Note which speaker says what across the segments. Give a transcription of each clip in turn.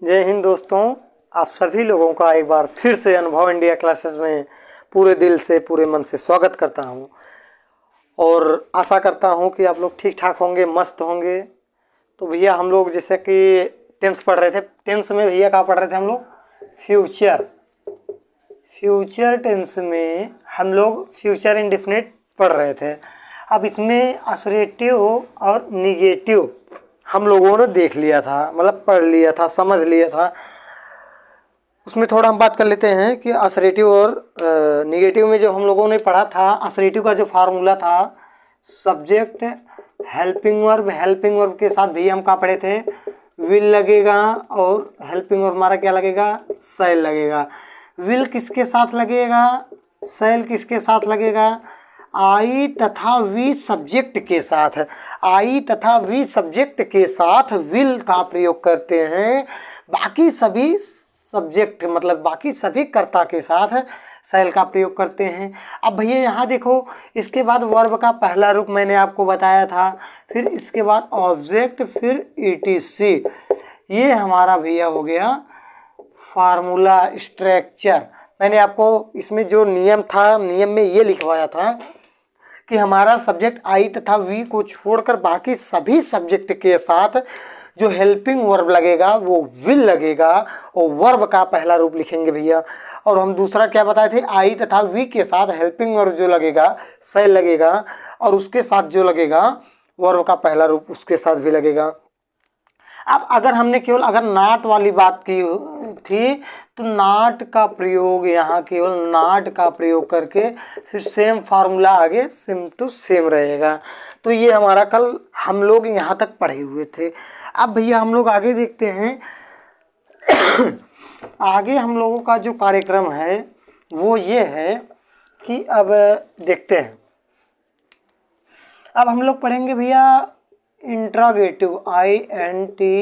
Speaker 1: जय हिंद दोस्तों। आप सभी लोगों का एक बार फिर से अनुभव इंडिया क्लासेस में पूरे दिल से पूरे मन से स्वागत करता हूं और आशा करता हूं कि आप लोग ठीक ठाक होंगे, मस्त होंगे। तो भैया हम लोग जैसे कि टेंस पढ़ रहे थे, टेंस में भैया क्या पढ़ रहे थे हम लोग? फ्यूचर टेंस में हम लोग फ्यूचर इंडेफिनिट पढ़ रहे थे। अब इसमें असरेटिव और निगेटिव हम लोगों ने देख लिया था, मतलब पढ़ लिया था, समझ लिया था। उसमें थोड़ा हम बात कर लेते हैं कि असरेटिव और निगेटिव में जो हम लोगों ने पढ़ा था, असरेटिव का जो फार्मूला था, सब्जेक्ट हेल्पिंग वर्ब के साथ भी हम क्या पढ़े थे? विल लगेगा और हेल्पिंग वर्ब हमारा क्या लगेगा? शैल लगेगा। विल किसके साथ लगेगा? शैल किसके साथ लगेगा? आई तथा वी सब्जेक्ट के साथ। आई तथा वी सब्जेक्ट के साथ विल का प्रयोग करते हैं। बाकी सभी सब्जेक्ट मतलब बाकी सभी कर्ता के साथ शैल का प्रयोग करते हैं। अब भैया यहाँ देखो, इसके बाद वर्ब का पहला रूप मैंने आपको बताया था, फिर इसके बाद ऑब्जेक्ट, फिर ईटीसी। ये हमारा भैया हो गया फार्मूला स्ट्रक्चर। मैंने आपको इसमें जो नियम था, नियम में ये लिखवाया था कि हमारा सब्जेक्ट आई तथा वी को छोड़कर बाकी सभी सब्जेक्ट के साथ जो हेल्पिंग वर्ब लगेगा वो विल लगेगा और वर्ब का पहला रूप लिखेंगे भैया। और हम दूसरा क्या बताए थे? आई तथा वी के साथ हेल्पिंग वर्ब जो लगेगा शैल लगेगा और उसके साथ जो लगेगा वर्ब का पहला रूप उसके साथ भी लगेगा। अब अगर हमने केवल अगर नाट वाली बात की थी तो नाट का प्रयोग यहाँ केवल नाट का प्रयोग करके फिर सेम फार्मूला आगे सेम टू सेम रहेगा। तो ये हमारा कल हम लोग यहाँ तक पढ़े हुए थे। अब भैया हम लोग आगे देखते हैं। आगे हम लोगों का जो कार्यक्रम है वो ये है कि अब देखते हैं। अब हम लोग पढ़ेंगे भैया interrogative, INTROGATIVE,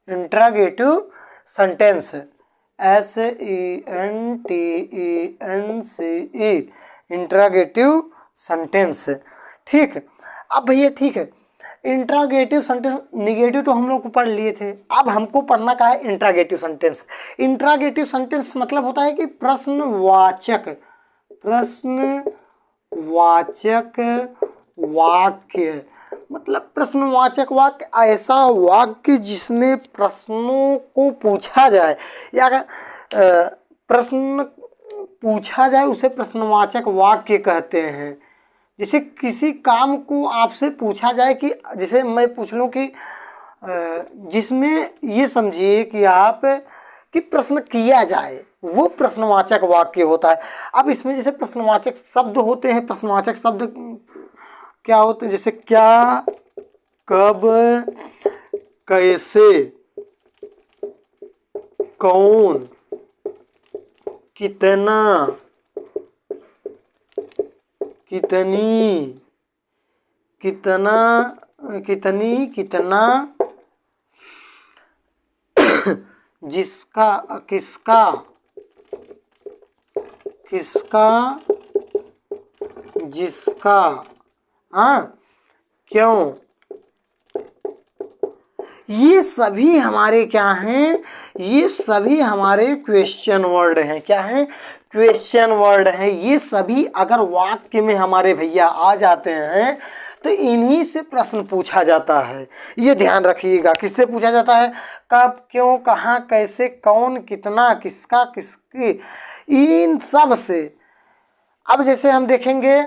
Speaker 1: interrogative sentence, SENTENCE, interrogative sentence. ठीक। अब भैया ठीक है, इंट्रागेटिव सेंटेंस निगेटिव तो हम लोग को पढ़ लिए थे। अब हमको पढ़ना क्या है? Interrogative sentence. इंट्रागेटिव सेंटेंस मतलब होता है कि प्रश्नवाचक वाक्य। मतलब प्रश्नवाचक वाक्य ऐसा वाक्य जिसमें प्रश्नों को पूछा जाए या प्रश्न पूछा जाए उसे प्रश्नवाचक वाक्य कहते हैं। जैसे किसी काम को आपसे पूछा जाए कि जैसे मैं पूछ लूँ कि जिसमें ये समझिए कि आप कि प्रश्न किया जाए, वो प्रश्नवाचक वाक्य होता है। अब इसमें जैसे प्रश्नवाचक शब्द होते हैं, प्रश्नवाचक शब्द क्या होते हैं? जैसे क्या, कब, कैसे, कौन, कितना, कितनी, कितना, जिसका, किसका, जिसका, हाँ, क्यों। ये सभी हमारे क्या हैं? ये सभी हमारे क्वेश्चन वर्ड हैं। क्या हैं? क्वेश्चन वर्ड हैं। ये सभी अगर वाक्य में हमारे भैया आ जाते हैं तो इन्हीं से प्रश्न पूछा जाता है। ये ध्यान रखिएगा। किससे पूछा जाता है? कब, क्यों, कहाँ, कैसे, कौन, कितना, किसका, किसकी, इन सब से। अब जैसे हम देखेंगे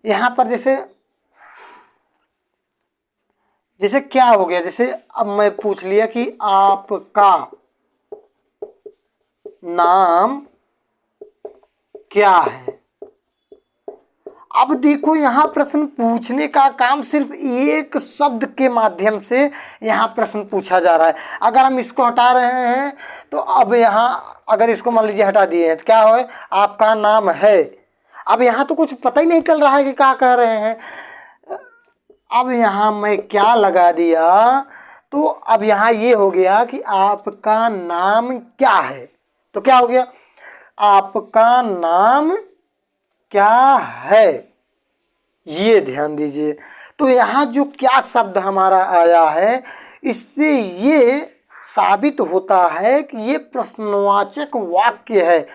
Speaker 1: यहाँ पर जैसे क्या हो गया? जैसे अब मैं पूछ लिया कि आपका नाम क्या है। अब देखो यहाँ प्रश्न पूछने का काम सिर्फ एक शब्द के माध्यम से यहाँ प्रश्न पूछा जा रहा है। अगर हम इसको हटा रहे हैं तो अब यहाँ अगर इसको मान लीजिए हटा दिए हैं तो क्या हो? आपका नाम है। अब यहाँ तो कुछ पता ही नहीं चल रहा है कि क्या कह रहे हैं। अब यहाँ मैं क्या लगा दिया तो अब यहाँ ये हो गया कि आपका नाम क्या है। तो क्या हो गया? आपका नाम क्या है। ये ध्यान दीजिए। तो यहाँ जो क्या शब्द हमारा आया है, इससे ये साबित होता है कि ये प्रश्नवाचक वाक्य है।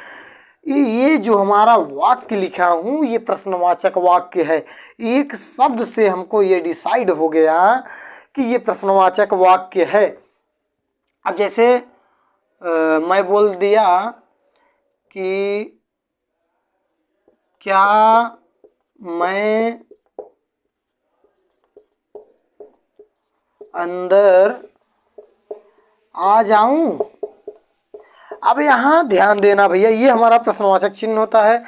Speaker 1: ये जो हमारा वाक्य लिखा हूँ ये प्रश्नवाचक वाक्य है। एक शब्द से हमको ये डिसाइड हो गया कि ये प्रश्नवाचक वाक्य है। अब जैसे मैं बोल दिया कि क्या मैं अंदर आ जाऊं। अब यहाँ ध्यान देना भैया, ये हमारा प्रश्नवाचक चिन्ह होता है।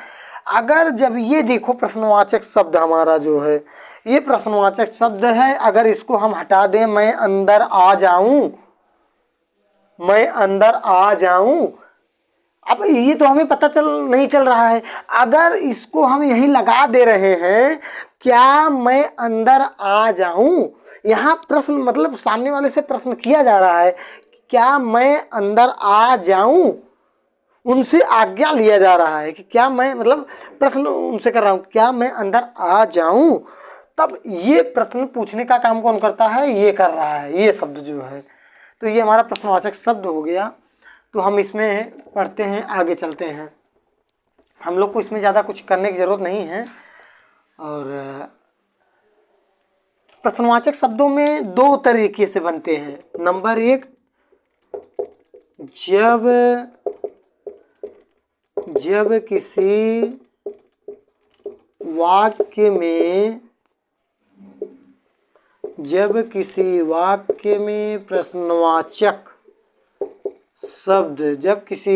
Speaker 1: अगर जब ये देखो प्रश्नवाचक शब्द हमारा जो है ये प्रश्नवाचक शब्द है, अगर इसको हम हटा दें, मैं अंदर आ जाऊं, मैं अंदर आ जाऊं, अब ये तो हमें पता नहीं चल रहा है। अगर इसको हम यहीं लगा दे रहे हैं, क्या मैं अंदर आ जाऊं, यहाँ प्रश्न मतलब सामने वाले से प्रश्न किया जा रहा है, क्या मैं अंदर आ जाऊं, उनसे आज्ञा लिया जा रहा है कि क्या मैं, मतलब प्रश्न उनसे कर रहा हूं, क्या मैं अंदर आ जाऊं। तब ये प्रश्न पूछने का काम कौन करता है, ये कर रहा है, ये शब्द जो है। तो ये हमारा प्रश्नवाचक शब्द हो गया। तो हम इसमें पढ़ते हैं, आगे चलते हैं। हम लोग को इसमें ज़्यादा कुछ करने की ज़रूरत नहीं है। और प्रश्नवाचक शब्दों में दो तरीके से बनते हैं। नंबर एक, जब किसी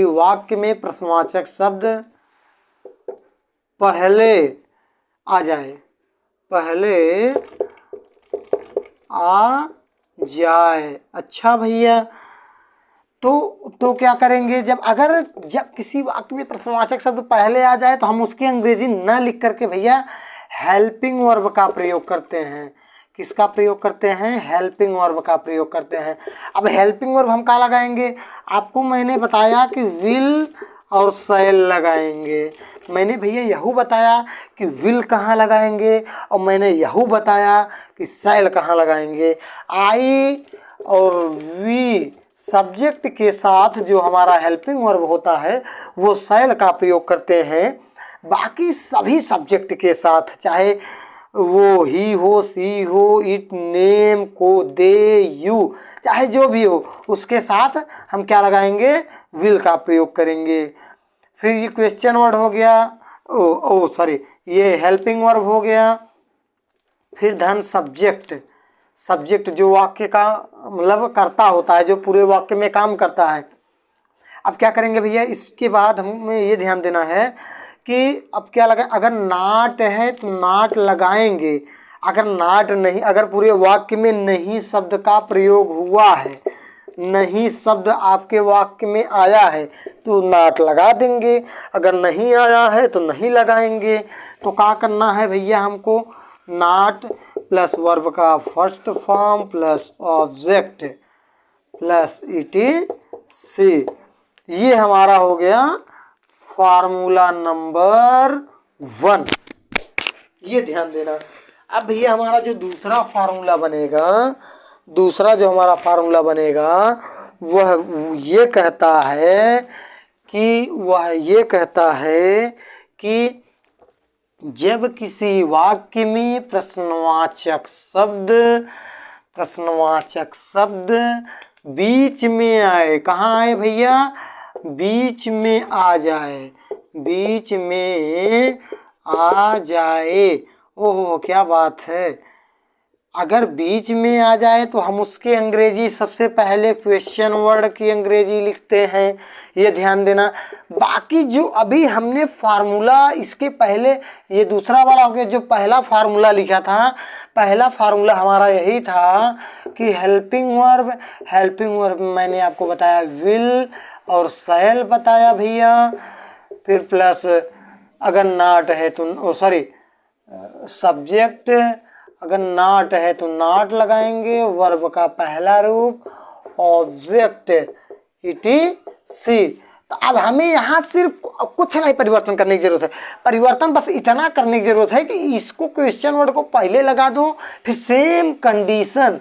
Speaker 1: वाक्य में प्रश्नवाचक शब्द पहले आ जाए, अच्छा भैया, तो क्या करेंगे, जब किसी वाक्य में प्रश्नवाचक शब्द पहले आ जाए तो हम उसकी अंग्रेजी न लिख करके भैया हेल्पिंग वर्ब का प्रयोग करते हैं। किसका प्रयोग करते हैं, हेल्पिंग वर्ब का प्रयोग करते हैं। अब हेल्पिंग वर्ब हम क्या लगाएंगे, आपको मैंने बताया कि विल और शैल लगाएंगे। मैंने भैया यहू बताया कि विल कहाँ लगाएंगे, और मैंने यहू बताया कि शैल कहाँ लगाएंगे। आई और वी सब्जेक्ट के साथ जो हमारा हेल्पिंग वर्ब होता है वो शैल का प्रयोग करते हैं। बाकी सभी सब्जेक्ट के साथ, चाहे वो ही हो, सी हो, इट, नेम, को, दे, यू, चाहे जो भी हो, उसके साथ हम क्या लगाएंगे, विल का प्रयोग करेंगे। फिर ये क्वेश्चन वर्ड हो गया, ये हेल्पिंग वर्ब हो गया। फिर धन सब्जेक्ट जो वाक्य का मतलब कर्ता होता है, जो पूरे वाक्य में काम करता है। अब क्या करेंगे भैया, इसके बाद हमें ये ध्यान देना है कि अब क्या लगा, अगर नाट है तो नाट लगाएंगे, अगर नाट नहीं, अगर पूरे वाक्य में नहीं शब्द का प्रयोग हुआ है, नहीं शब्द आपके वाक्य में आया है तो नाट लगा देंगे, अगर नहीं आया है तो नहीं लगाएंगे। तो क्या करना है भैया, हमको नाट प्लस वर्ब का first form plus object plus etc, ये हमारा हो गया फार्मूला नंबर 1। ये ध्यान देना। अब भैया हमारा जो दूसरा फार्मूला बनेगा, वह ये कहता है कि जब किसी वाक्य में प्रश्नवाचक शब्द बीच में आए, कहाँ आए भैया, बीच में आ जाए। ओहो क्या बात है, अगर बीच में आ जाए तो हम उसके अंग्रेजी सबसे पहले क्वेश्चन वर्ड की अंग्रेजी लिखते हैं, ये ध्यान देना। बाकी जो अभी हमने फार्मूला, इसके पहले ये दूसरा वाला हो गया, जो पहला फार्मूला लिखा था, पहला फार्मूला हमारा यही था कि हेल्पिंग वर्ब मैंने आपको बताया विल और शैल बताया भैया। फिर प्लस अगर नाट है तो सब्जेक्ट, अगर नाट है तो नाट लगाएंगे, वर्ब का पहला रूप ऑब्जेक्ट ईटीसी। तो अब हमें यहाँ सिर्फ कुछ नहीं परिवर्तन करने की जरूरत है, परिवर्तन बस इतना करने की जरूरत है कि इसको क्वेश्चन वर्ड को पहले लगा दो, फिर सेम कंडीशन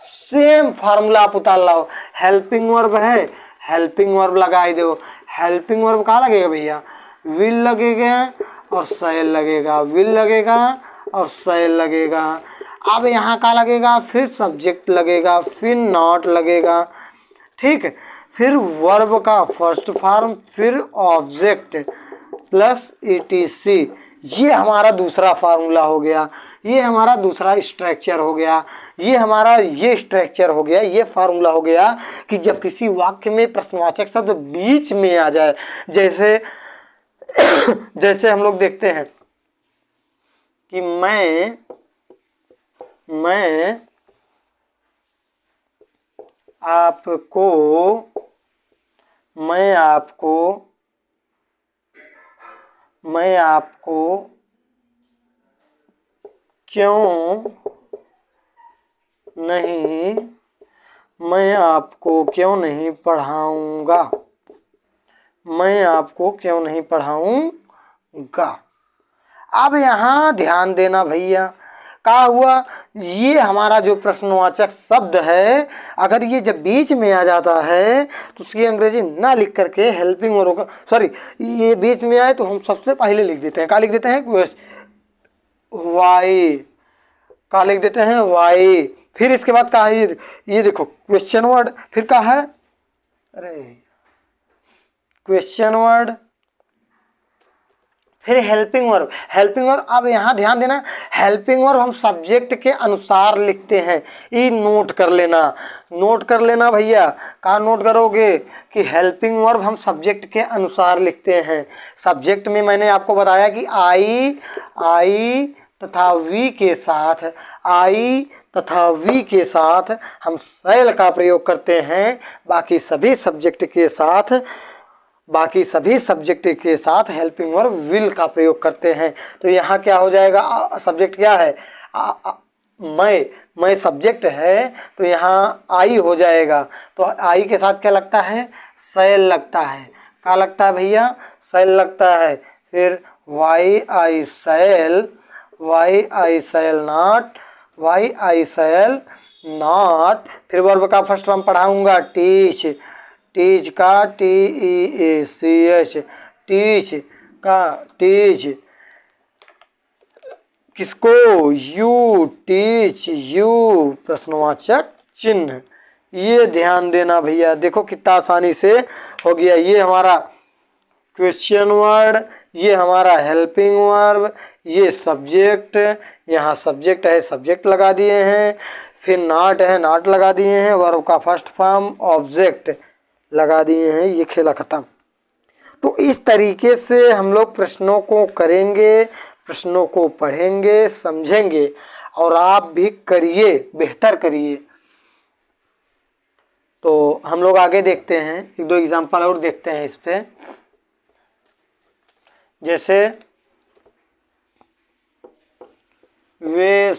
Speaker 1: सेम फार्मूला आप उतार लाओ। हेल्पिंग वर्ब है, हेल्पिंग वर्ब लगा दो। हेल्पिंग वर्ब कहाँ लगेगा भैया, विल लगेगा और शैल लगेगा, विल लगेगा और शैल लगेगा। अब यहाँ का लगेगा, फिर सब्जेक्ट लगेगा, फिर नॉट लगेगा, ठीक है, फिर वर्ब का फर्स्ट फॉर्म, फिर ऑब्जेक्ट प्लस ईटीसी। ये हमारा दूसरा फार्मूला हो गया, ये हमारा दूसरा स्ट्रक्चर हो गया, ये हमारा ये स्ट्रक्चर हो गया, ये फार्मूला हो गया कि जब किसी वाक्य में प्रश्नवाचक शब्द बीच में आ जाए, जैसे जैसे हम लोग देखते हैं कि मैं आपको क्यों नहीं पढ़ाऊंगा, मैं आपको क्यों नहीं पढ़ाऊंगा। अब यहाँ ध्यान देना भैया, क्या हुआ, ये हमारा जो प्रश्नवाचक शब्द है अगर ये जब बीच में आ जाता है तो उसकी अंग्रेजी ना लिख करके हेल्पिंग वर्ब, सॉरी ये बीच में आए तो हम सबसे पहले लिख देते हैं, क्या लिख देते हैं, वाई, क्या लिख देते हैं, वाई। फिर इसके बाद क्या है, ये देखो क्वेश्चन वर्ड, फिर क्या है, अरे क्वेश्चन वर्ड, फिर हेल्पिंग वर्ब, हेल्पिंग वर्ब। अब यहाँ ध्यान देना, हेल्पिंग वर्ब हम सब्जेक्ट के अनुसार लिखते हैं, ये नोट कर लेना भैया। कहाँ नोट करोगे कि हेल्पिंग वर्ब हम सब्जेक्ट के अनुसार लिखते हैं। सब्जेक्ट में मैंने आपको बताया कि आई तथा वी के साथ हम शैल का प्रयोग करते हैं, बाकी सभी सब्जेक्ट के साथ हेल्पिंग वर्ब विल का प्रयोग करते हैं। तो यहाँ क्या हो जाएगा, सब्जेक्ट क्या है, मैं सब्जेक्ट है, तो यहाँ आई हो जाएगा। तो आई के साथ क्या लगता है, शैल लगता है, क्या लगता है भैया, शैल लगता है। फिर वाई आई शैल नॉट, फिर वर्ब का फर्स्ट फॉर्म पढ़ाऊंगा, टीच का TEACH, टीच किसको, यू, टीच यू, प्रश्नवाचक चिन्ह। ये ध्यान देना भैया, देखो कितना आसानी से हो गया। ये हमारा क्वेश्चन वर्ड, ये हमारा हेल्पिंग वर्ब, ये सब्जेक्ट, यहाँ सब्जेक्ट है, सब्जेक्ट लगा दिए हैं, फिर नॉट है, नॉट लगा दिए हैं, वर्ब का फर्स्ट फॉर्म ऑब्जेक्ट लगा दिए हैं, ये खेला खत्म। तो इस तरीके से हम लोग प्रश्नों को करेंगे, प्रश्नों को पढ़ेंगे, समझेंगे, और आप भी करिए, बेहतर करिए। तो हम लोग आगे देखते हैं, एक दो एग्जांपल और देखते हैं इस पे। जैसे वे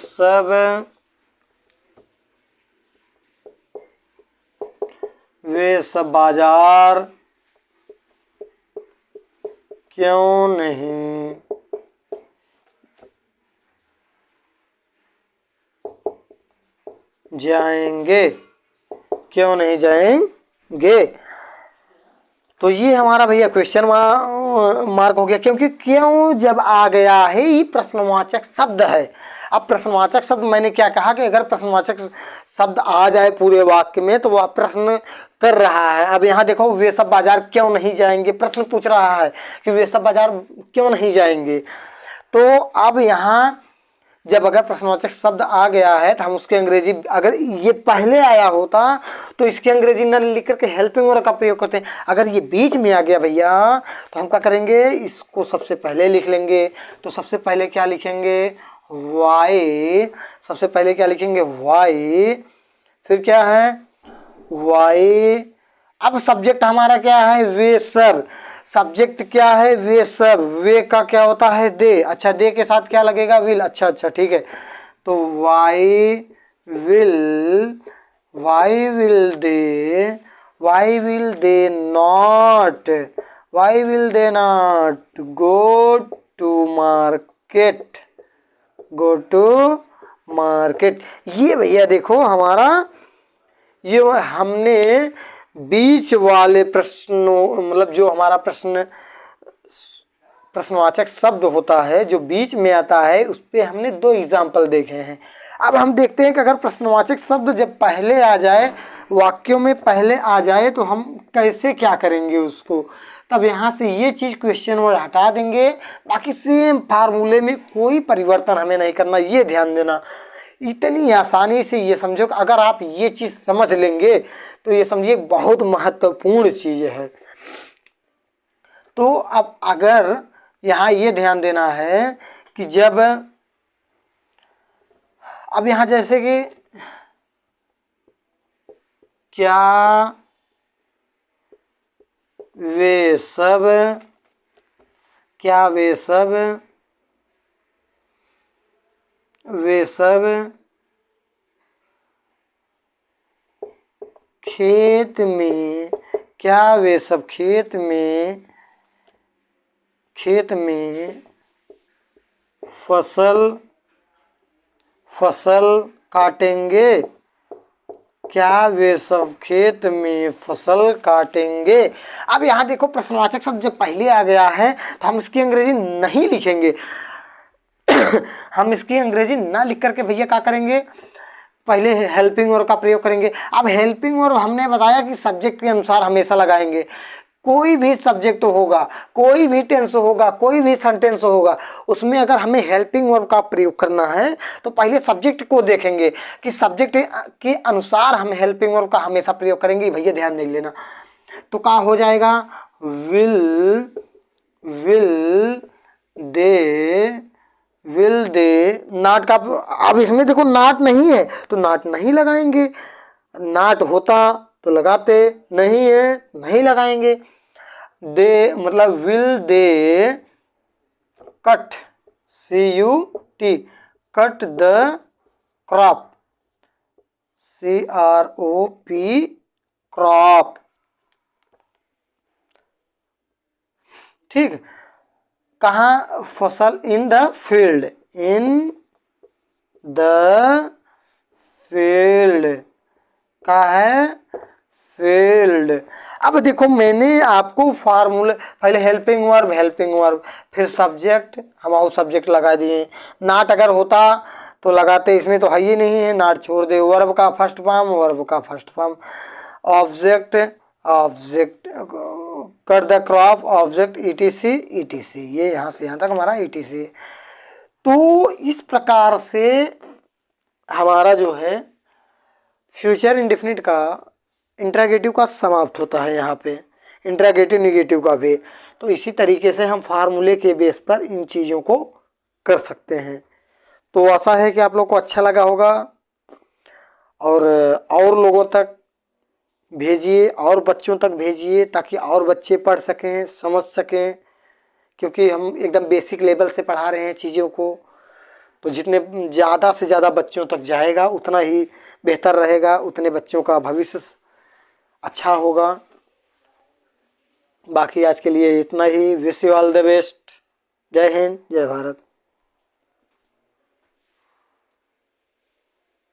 Speaker 1: सब बाजार क्यों नहीं जाएंगे, क्यों नहीं जाएंगे। तो ये हमारा भैया क्वेश्चन मार्क हो गया, क्योंकि क्यों जब आ गया है ये प्रश्नवाचक शब्द है। अब प्रश्नवाचक शब्द मैंने क्या कहा कि अगर प्रश्नवाचक शब्द आ जाए पूरे वाक्य में तो वह प्रश्न कर रहा है। अब यहाँ देखो, वे सब बाजार क्यों नहीं जाएंगे, प्रश्न पूछ रहा है कि वे सब बाजार क्यों नहीं जाएंगे। तो अब यहाँ जब अगर प्रश्नवाचक शब्द आ गया है तो हम उसके अंग्रेजी, अगर ये पहले आया होता तो इसके अंग्रेजी न लिख करके हेल्पिंग वर्ब का प्रयोग करते हैं। अगर ये बीच में आ गया भैया तो हम क्या करेंगे, इसको सबसे पहले लिख लेंगे। तो सबसे पहले क्या लिखेंगे, वाई, सबसे पहले क्या लिखेंगे, वाई, फिर क्या है, वाई। अब सब्जेक्ट हमारा क्या है, वे सब, सब्जेक्ट क्या है, वे सब, वे का क्या होता है, दे, अच्छा दे के साथ क्या लगेगा, विल, अच्छा ठीक है। तो why will they why will they not, why will they not go to market, go to market. ये भैया देखो हमारा, ये हमने बीच वाले प्रश्नों, मतलब जो हमारा प्रश्नवाचक शब्द होता है जो बीच में आता है, उस पे हमने 2 एग्जाम्पल देखे हैं। अब हम देखते हैं कि अगर प्रश्नवाचक शब्द जब पहले आ जाए, वाक्यों में पहले आ जाए, तो हम कैसे क्या करेंगे उसको। तब यहाँ से ये चीज़ क्वेश्चन वर्ड हटा देंगे, बाकी सेम फार्मूले में कोई परिवर्तन हमें नहीं करना, ये ध्यान देना। इतनी आसानी से ये समझो कि अगर आप ये चीज़ समझ लेंगे तो ये समझिए बहुत महत्वपूर्ण चीज़ है। तो अब अगर यहाँ ये ध्यान देना है कि जब, अब यहाँ जैसे कि क्या वे सब, क्या वे सब, वे सब खेत में, क्या वे सब खेत में, खेत में फसल काटेंगे, क्या वे सब खेत में फसल काटेंगे। अब यहाँ देखो प्रश्नवाचक शब्द जब पहले आ गया है तो हम इसकी अंग्रेजी नहीं लिखेंगे। हम इसकी अंग्रेजी ना लिख करके भैया क्या करेंगे, पहले हेल्पिंग वर्ब का प्रयोग करेंगे। अब हेल्पिंग वर्ब हमने बताया कि सब्जेक्ट के अनुसार हमेशा लगाएंगे। कोई भी सब्जेक्ट होगा, कोई भी टेंस होगा, कोई भी सेंटेंस होगा, उसमें अगर हमें हेल्पिंग वर्ब का प्रयोग करना है तो पहले सब्जेक्ट को देखेंगे कि सब्जेक्ट के अनुसार हम हेल्पिंग वर्ब का हमेशा प्रयोग करेंगे। भैया ध्यान नहीं लेना, तो क्या हो जाएगा, विल दे नाट का। अब इसमें देखो नाट नहीं है तो नाट नहीं लगाएंगे, नाट होता तो लगाते, नहीं है नहीं लगाएंगे। दे मतलब will they cut, CUT, cut the crop, CROP, crop. ठीक, कहाँ, फसल, in the field, in the field का है, फील्ड। अब देखो मैंने आपको फार्मूला, पहले हेल्पिंग वर्ब, फिर सब्जेक्ट, हम सब्जेक्ट लगा दिए। नाट अगर होता तो लगाते, इसमें तो है ही नहीं है, नाट छोड़ दे। वर्ब का फर्स्ट फॉर्म, ऑब्जेक्ट कर द क्रॉप, ऑब्जेक्ट ETC, ये यहाँ से यहाँ तक हमारा ETC। तो इस प्रकार से हमारा जो है फ्यूचर इंडेफिनिट का इंट्रागेटिव का समाप्त होता है। यहाँ पे इंट्रागेटिव निगेटिव का भी। तो इसी तरीके से हम फार्मूले के बेस पर इन चीज़ों को कर सकते हैं। तो आशा है कि आप लोग को अच्छा लगा होगा, और लोगों तक भेजिए, और बच्चों तक भेजिए, ताकि और बच्चे पढ़ सकें, समझ सकें, क्योंकि हम एकदम बेसिक लेवल से पढ़ा रहे हैं चीज़ों को। तो जितने ज़्यादा से ज़्यादा बच्चों तक जाएगा उतना ही बेहतर रहेगा, उतने बच्चों का भविष्य अच्छा होगा। बाकी आज के लिए इतना ही। Wish you all the best. जय हिंद, जय भारत।